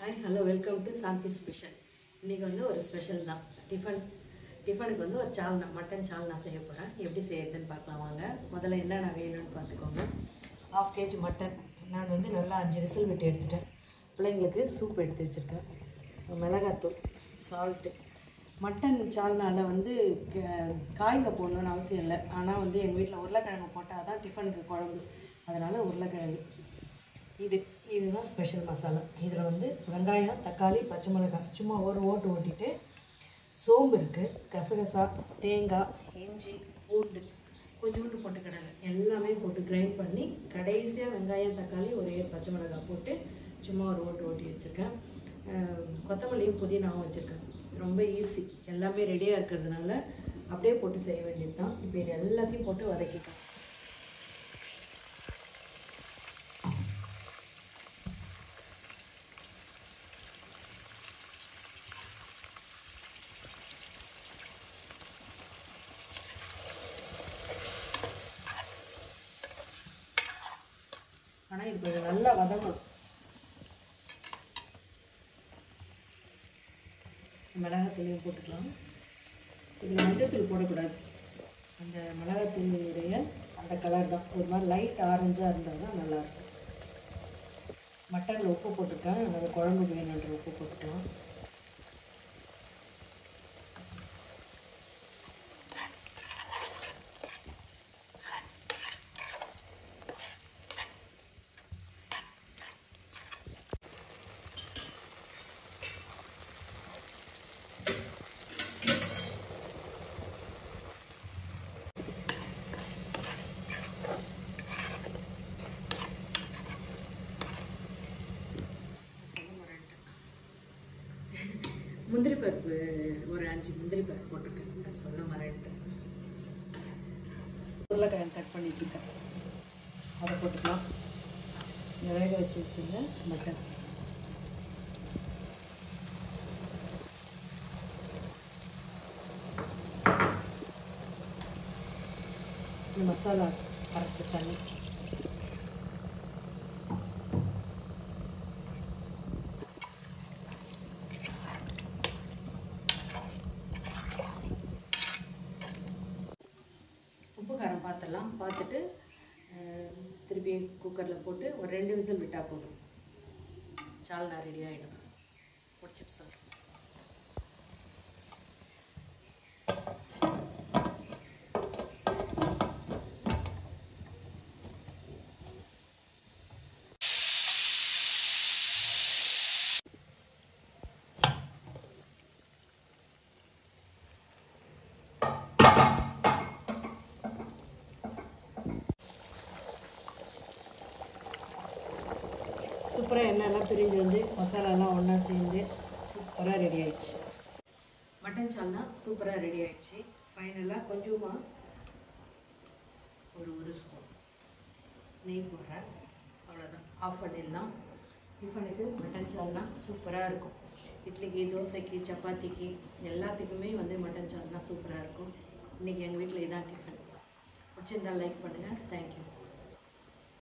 Hi, hello, welcome to Santi Special. இன்னைக்கு வந்து ஒரு ஸ்பெஷல் தான். டிஃபனுக்கு வந்து ஒரு சால்னா, மட்டன் சால்னா செய்ய போகிறேன். எப்படி செய்யறதுன்னு பார்க்கலாம் வாங்க. முதல்ல என்னென்ன வேணும்னு பார்த்துக்கோங்க. 1/2 kg மட்டன் நான் வந்து நல்லா 5 விசில் விட்டு எடுத்துட்டேன். பிள்ளைங்களுக்கு சூப் எடுத்து வச்சுருக்கேன். மிளகாத்தூள், சால்ட்டு. மட்டன் சால்னாவில் வந்து காய்ங்க போடணுன்னு அவசியம் இல்லை. ஆனால் வந்து எங்கள் வீட்டில் உருளைக்கிழங்கு போட்டால் தான் டிஃபனுக்கு குழம்பு. அதனால் உருளைக்கிழங்கு. இதுதான் ஸ்பெஷல் மசாலா. இதில் வந்து வெங்காயம், தக்காளி, பச்சை மிளகாய் சும்மா ஒரு ஓட்டு ஓட்டிட்டு, சோம்பு இருக்குது, கசகசா, தேங்காய், இஞ்சி, பூண்டு, கொஞ்சோண்டு பொட்டுக்கடலை எல்லாமே போட்டு கிரைண்ட் பண்ணி கடைசியாக வெங்காயம், தக்காளி, ஒரே பச்சை மிளகாய் போட்டு சும்மா ஒரு ஓட்டு ஓட்டி வச்சுருக்கேன். கொத்தமல்லியும் புதினாவும் வச்சுருக்கேன். ரொம்ப ஈஸி, எல்லாமே ரெடியாக இருக்கிறதுனால அப்படியே போட்டு செய்ய வேண்டியது தான். இப்போ இது எல்லாத்தையும் போட்டு வதக்கிக்கலாம். ஆனால் இது கொஞ்சம் நல்லா வதங்கணும். மிளகாத்தூளையும் போட்டுக்கலாம். இதில் மஞ்சத்தூள் போடக்கூடாது. அந்த மிளகாத்தூளுடைய அந்த கலர் தான் ஒரு மாதிரி லைட் ஆரஞ்சாக இருந்தால் தான் நல்லாயிருக்கும். மட்டனில் உப்பு போட்டுருக்கேன். அந்த குழம்பு வேணுன்ற உப்பு போட்டுக்கலாம். முந்திரி பருப்பு ஒரு 5 முந்திரி பருப்பு போட்டுருக்கேன். சொல்ல மறந்துட்டேன். உருளைக்கிழங்கு கட் பண்ணி வச்சுருக்கேன், அதை போட்டுக்கலாம். வேக வச்சு வச்சுங்க மட்டன். மசாலா அரைச்ச தண்ணி, உப்பு காரம் பார்த்துடலாம். பார்த்துட்டு திருப்பி குக்கரில் போட்டு ஒரு 2 விசில் விட்டால் போதும். சால்னா ரெடி ஆகிடும். பிடிச்சிட்டு சொல்கிறேன். சூப்பராக எண்ணெயெல்லாம் பிரிஞ்சு வந்து மசாலாலாம் ஒன்றா சேர்ந்து சூப்பராக ரெடி ஆயிடுச்சு. மட்டன் சால்னா சூப்பராக ரெடி ஆயிடுச்சு. ஃபைனலாக கொஞ்சமாக ஒரு ஸ்பூன் நெய் போடுறேன். அவ்வளோதான், ஆஃப் பண்ணிடலாம். டிஃபனுக்கு மட்டன் சால்னா சூப்பராக இருக்கும். இட்லிக்கு, தோசைக்கு, சப்பாத்திக்கு எல்லாத்துக்குமே வந்து மட்டன் சால்னா சூப்பராக இருக்கும். இன்றைக்கி எங்கள் வீட்டில் இதான் டிஃபன். பிடிச்சிருந்தால் லைக் பண்ணுங்கள். தேங்க்யூ.